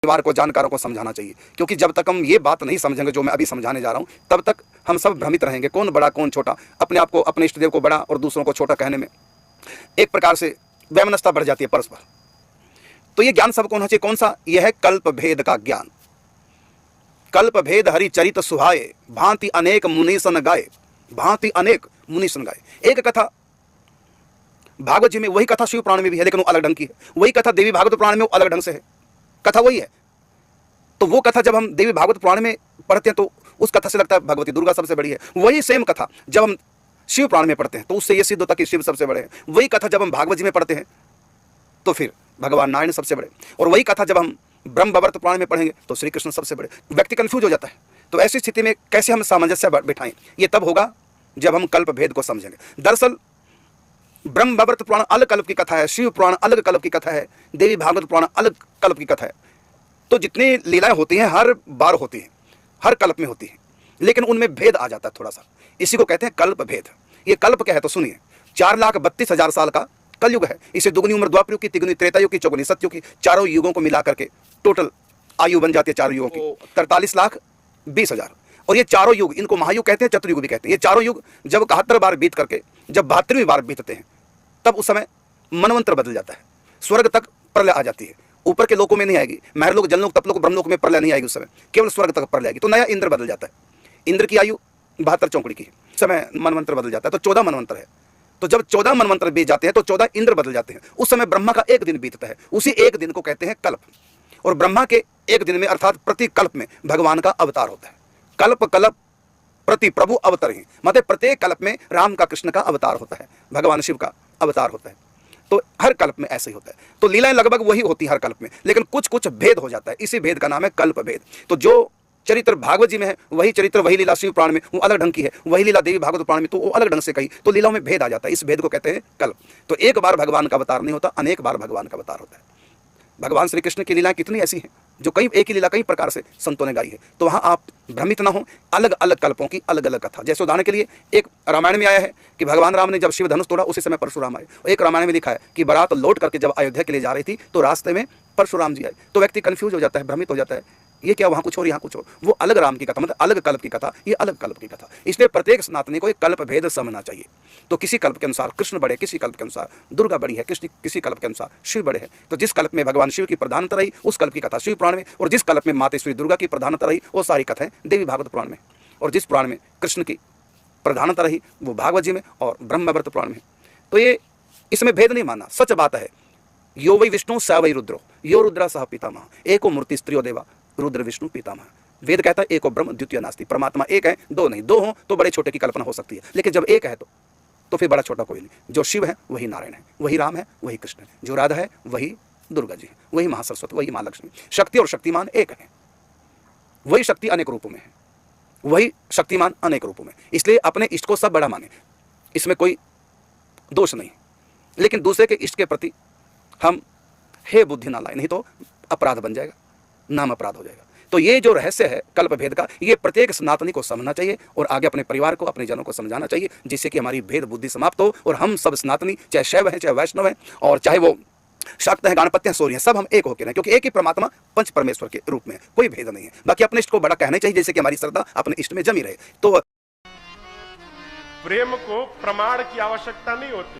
परिवार को, जानकारों को समझाना चाहिए, क्योंकि जब तक हम ये बात नहीं समझेंगे जो मैं अभी समझाने जा रहा हूँ, तब तक हम सब भ्रमित रहेंगे, कौन बड़ा कौन छोटा, अपने आप को, अपने इष्टदेव को बड़ा और दूसरों को छोटा कहने में एक प्रकार से वैमनस्यता बढ़ जाती है परस्पर। तो ये ज्ञान सबको होना चाहिए। कौन सा? यह है कल्प भेद का ज्ञान। कल्प भेद हरि चरित सुहाए, भांति अनेक मुनीसन गाए, भांति अनेक मुनीसन गाए। एक कथा भागवत जी में, वही कथा शिव पुराण में भी है, लेकिन वो अलग ढंग की है। वही कथा देवी भागवत पुराण में वो अलग ढंग से है, कथा वही है। तो वो कथा जब हम देवी भागवत पुराण में पढ़ते हैं तो उस कथा से लगता है भगवती दुर्गा सबसे बड़ी है। वही सेम कथा जब हम शिव पुराण में पढ़ते हैं तो उससे ये सिद्ध होता है कि शिव सबसे बड़े हैं। वही कथा जब हम भागवत जी में पढ़ते हैं तो फिर भगवान नारायण सबसे बड़े, और वही कथा जब हम ब्रह्मवैवर्त पुराण में पढ़ेंगे तो श्री कृष्ण सबसे बड़े। व्यक्ति कंफ्यूज हो जाता है। तो ऐसी स्थिति में कैसे हम सामंजस्य बिठाएं? ये तब होगा जब हम कल्प भेद को समझेंगे। दरअसल ब्रह्मवैवर्त पुराण अलग कल्प की कथा है, शिव पुराण अलग कल्प की कथा है, देवी भागवत पुराण अलग कल्प की कथा है। तो जितनी लीलाएं होती हैं हर बार होती हैं, हर कल्प में होती हैं, लेकिन उनमें भेद आ जाता है थोड़ा सा। इसी को कहते हैं कल्प भेद। ये कल्प क्या है तो सुनिए, 4,32,000 साल का कलयुग है। इसे दुगनी उम्र द्वापर युग की, तिगुनी त्रेता युग की, चौगुनी सतयुग की, चारों युगों को मिला करके टोटल आयु बन जाती है चारों युगों की 43,20,000। और ये चारों युग, इनको महायुग कहते हैं, चतुर्युग भी कहते हैं। ये चारों युग जब 71 बार बीत करके जब 72वीं बार बीतते हैं तब उस समय मनवंतर बदल जाता है, स्वर्ग तक प्रलय आ जाती है। ऊपर के लोकों में नहीं आएगी, महरलोक, जनलोक, तपलोक, ब्रह्मलोक में प्रलय नहीं आएगी उस समय, केवल स्वर्ग तक प्रलय आएगी। तो नया इंद्र बदल जाता है। इंद्र की आयु 72 चौकड़ी की, समय मनवंतर बदल जाता है, तो 14 मनवंतर है। तो जब 14 मनवंतर बीत जाते हैं तो 14 इंद्र बदल जाते हैं। उस समय ब्रह्मा का एक दिन बीतता है, उसी एक दिन को कहते हैं कल्प। और ब्रह्मा के एक दिन में अर्थात प्रति कल्प में भगवान का अवतार होता है। कल्प कल्प प्रति प्रभु अवतर ही, मतलब प्रत्येक कल्प में राम का, कृष्ण का अवतार होता है, भगवान शिव का अवतार होता है। तो हर कल्प में ऐसे ही होता है। तो लीलाएं लगभग वही होती है हर कल्प में, लेकिन कुछ कुछ भेद हो जाता है। इसी भेद का नाम है कल्प भेद। तो जो चरित्र भागवत जी में है वही चरित्र, वही लीला शिव पुराण में वो अलग ढंग की है, वही लीला देवी भागवत पुराण में तो वो अलग ढंग से कही, तो लीलाओं में भेद आ जाता है। इस भेद को कहते हैं कल्प। तो एक बार भगवान का अवतार नहीं होता, अनेक बार भगवान का अवतार होता है। भगवान श्री कृष्ण की लीलाएं कितनी ऐसी हैं जो कई, एक ही लीला कई प्रकार से संतों ने गाई है। तो वहाँ आप भ्रमित ना हो, अलग अलग कल्पों की अलग अलग कथा। जैसे उदाहरण के लिए एक रामायण में आया है कि भगवान राम ने जब शिव धनुष तोड़ा उसी समय परशुराम आए। एक रामायण में लिखा है कि बारात लौट करके जब अयोध्या के लिए जा रही थी तो रास्ते में परशुराम जी आए। तो व्यक्ति कंफ्यूज हो जाता है, भ्रमित हो जाता है, ये क्या, वहाँ कुछ और यहाँ कुछ और। वो अलग राम की कथा, मतलब अलग कल्प की कथा, ये अलग कल्प की कथा। इसलिए प्रत्येक सनातनी को एक कल्प भेद समझना चाहिए। तो किसी कल्प के अनुसार कृष्ण बड़े, किसी कल्प के अनुसार दुर्गा बड़ी है, किसी कल्प के अनुसार शिव बड़े हैं। तो जिस कल्प में भगवान शिव की प्रधानता रही उस कल्प की कथा शिव पुराण में, और जिस कल्प में मातेश्वरी दुर्गा की प्रधानता रही वो सारी कथाएं देवी भागवत पुराण में, और जिस पुराण में कृष्ण की प्रधानता रही वो भागवत जी में और ब्रह्मवैवर्त पुराण में। तो ये इसमें भेद नहीं मानना, सच बात है। यो वै विष्णु स वै रुद्रो, यो रुद्र सह पितामह, एको मूर्ति स्त्रियो देवा, रुद्र विष्णु पितामह। वेद कहता है एको ब्रह्म द्वितीय नास्ति, परमात्मा एक है, दो नहीं। दो हो तो बड़े छोटे की कल्पना हो सकती है, लेकिन जब एक है तो फिर बड़ा छोटा कोई नहीं। जो शिव है वही नारायण है, वही राम है, वही कृष्ण है, जो राधा है वही दुर्गा जी है, वही महासरस्वती, वही माँ लक्ष्मी। शक्ति और शक्तिमान एक है, वही शक्ति अनेक रूपों में है, वही शक्तिमान अनेक रूपों में। इसलिए अपने इष्ट को सब बड़ा माने, इसमें कोई दोष नहीं। लेकिन दूसरे के इष्ट के प्रति हम हे बुद्धि ना लाए, नहीं तो अपराध बन जाएगा, नाम अपराध हो जाएगा। तो ये जो रहस्य है कल्प भेद का, ये प्रत्येक सनातनी को समझना चाहिए और आगे अपने परिवार को, अपने जनों को समझाना चाहिए, जिससे कि हमारी भेद बुद्धि समाप्त हो और हम सब सनातनी, चाहे शैव हैं, चाहे वैष्णव हैं, और चाहे वो शाक्त हैं, गणपति हैं, सूर्य हैं, सब हम एक होकर रहें, क्योंकि एक ही परमात्मा पंच परमेश्वर के रूप में, कोई भेद नहीं है। बाकी अपने इष्ट को बड़ा कहना चाहिए, जैसे कि हमारी श्रद्धा अपने इष्ट में जमी रहे। तो प्रेम को प्रमाण की आवश्यकता नहीं होती।